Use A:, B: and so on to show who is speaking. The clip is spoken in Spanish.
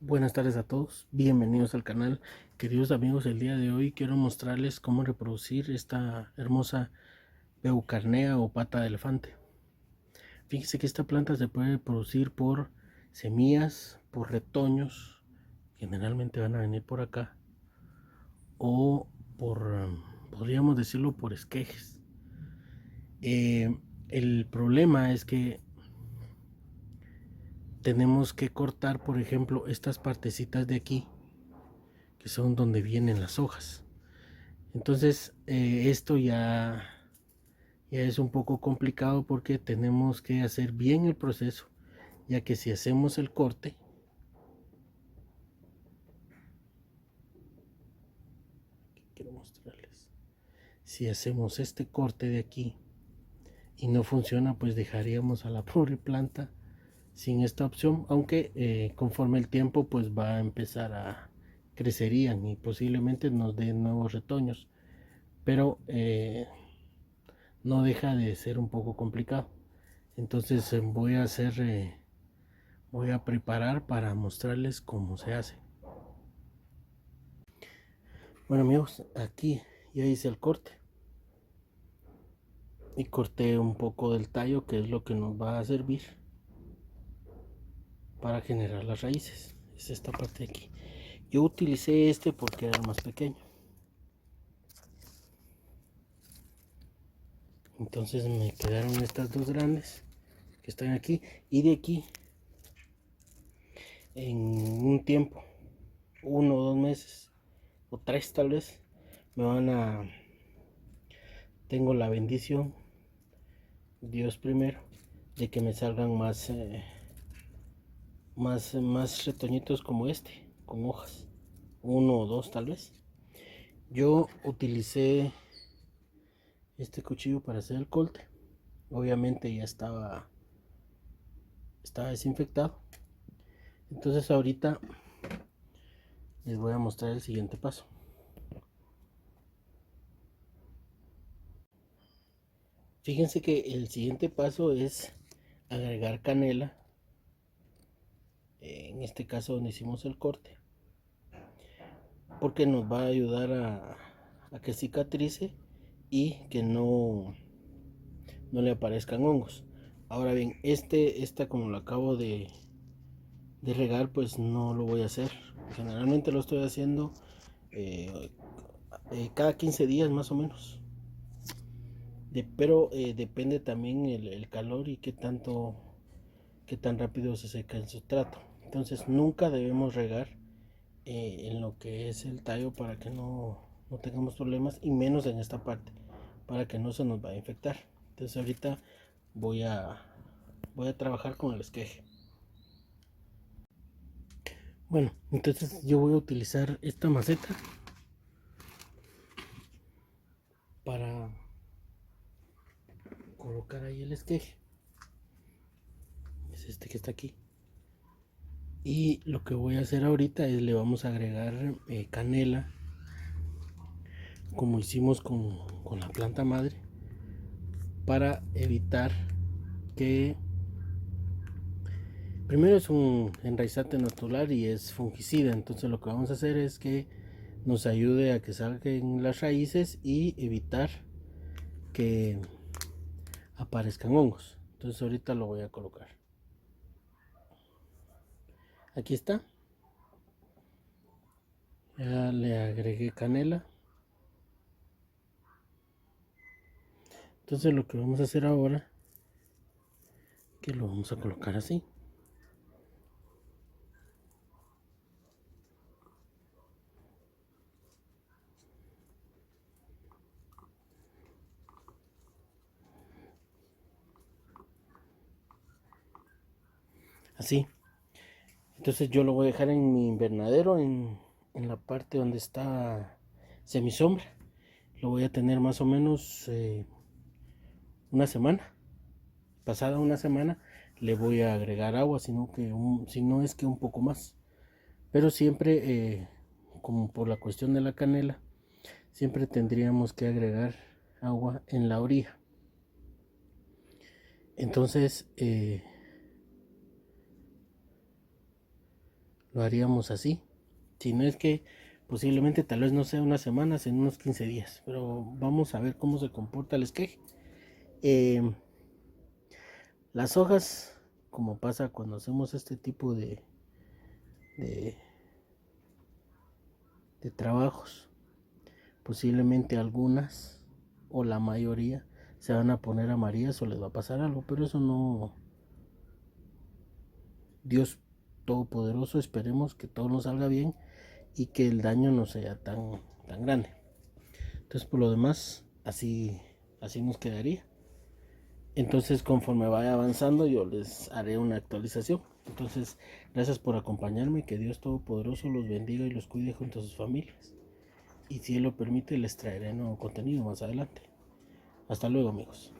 A: Buenas tardes a todos, bienvenidos al canal. Queridos amigos, el día de hoy quiero mostrarles cómo reproducir esta hermosa Eucarnea o pata de elefante. Fíjense que esta planta se puede reproducir por semillas, por retoños, generalmente van a venir por acá, o podríamos decirlo, por esquejes. El problema es que tenemos que cortar, por ejemplo, estas partecitas de aquí, que son donde vienen las hojas. Entonces esto ya es un poco complicado porque tenemos que hacer bien el proceso, ya que si hacemos el corte, quiero mostrarles, si hacemos este corte de aquí y no funciona, pues dejaríamos a la pobre planta sin esta opción, aunque conforme el tiempo pues va a empezar a crecerían y posiblemente nos den nuevos retoños, pero no deja de ser un poco complicado. Entonces voy a preparar para mostrarles cómo se hace. Bueno amigos, aquí ya hice el corte y corté un poco del tallo, que es lo que nos va a servir para generar las raíces. Es esta parte de aquí. Yo utilicé este porque era el más pequeño. Entonces me quedaron estas dos grandes que están aquí, y de aquí en un tiempo, 1 o 2 meses o 3 tal vez, me van a tengo la bendición, Dios primero, de que me salgan más retoñitos como este, con hojas, 1 o 2 tal vez. Yo utilicé este cuchillo para hacer el corte. Obviamente ya estaba desinfectado. Entonces ahorita les voy a mostrar el siguiente paso. Fíjense que el siguiente paso es agregar canela, en este caso donde hicimos el corte, porque nos va a ayudar a que cicatrice y que no le aparezcan hongos. Ahora bien, esta como lo acabo de regar, pues no lo voy a hacer. Generalmente lo estoy haciendo cada 15 días más o menos. Pero depende también el calor y qué tan rápido se seca el sustrato. Entonces nunca debemos regar en lo que es el tallo para que no tengamos problemas, y menos en esta parte, para que no se nos vaya a infectar. Entonces ahorita voy a voy a trabajar con el esqueje. Bueno, entonces yo voy a utilizar esta maceta para colocar ahí el esqueje. Es este que está aquí. Y lo que voy a hacer ahorita es le vamos a agregar canela, como hicimos con la planta madre, para evitar que, primero, es un enraizante natural y es fungicida. Entonces lo que vamos a hacer es que nos ayude a que salgan las raíces y evitar que aparezcan hongos. Entonces ahorita lo voy a colocar. Aquí está. Ya le agregué canela. Entonces lo que vamos a hacer ahora, que lo vamos a colocar así. Así. Entonces yo lo voy a dejar en mi invernadero, en la parte donde está semisombra. Lo voy a tener más o menos una semana. Pasada una semana le voy a agregar agua, si no es que un poco más. Pero siempre, como por la cuestión de la canela, siempre tendríamos que agregar agua en la orilla. Entonces lo haríamos así. Si no es que posiblemente tal vez no sea unas semanas, en unos 15 días, pero vamos a ver cómo se comporta el esqueje. Las hojas, como pasa cuando hacemos este tipo de, de trabajos, posiblemente algunas o la mayoría se van a poner amarillas o les va a pasar algo, pero eso no, Dios Todopoderoso, esperemos que todo nos salga bien y que el daño no sea tan grande. Entonces, por lo demás, así nos quedaría. Entonces, conforme vaya avanzando, yo les haré una actualización. Entonces, gracias por acompañarme, que Dios Todopoderoso los bendiga y los cuide junto a sus familias. Y si Él lo permite, les traeré nuevo contenido más adelante. Hasta luego, amigos.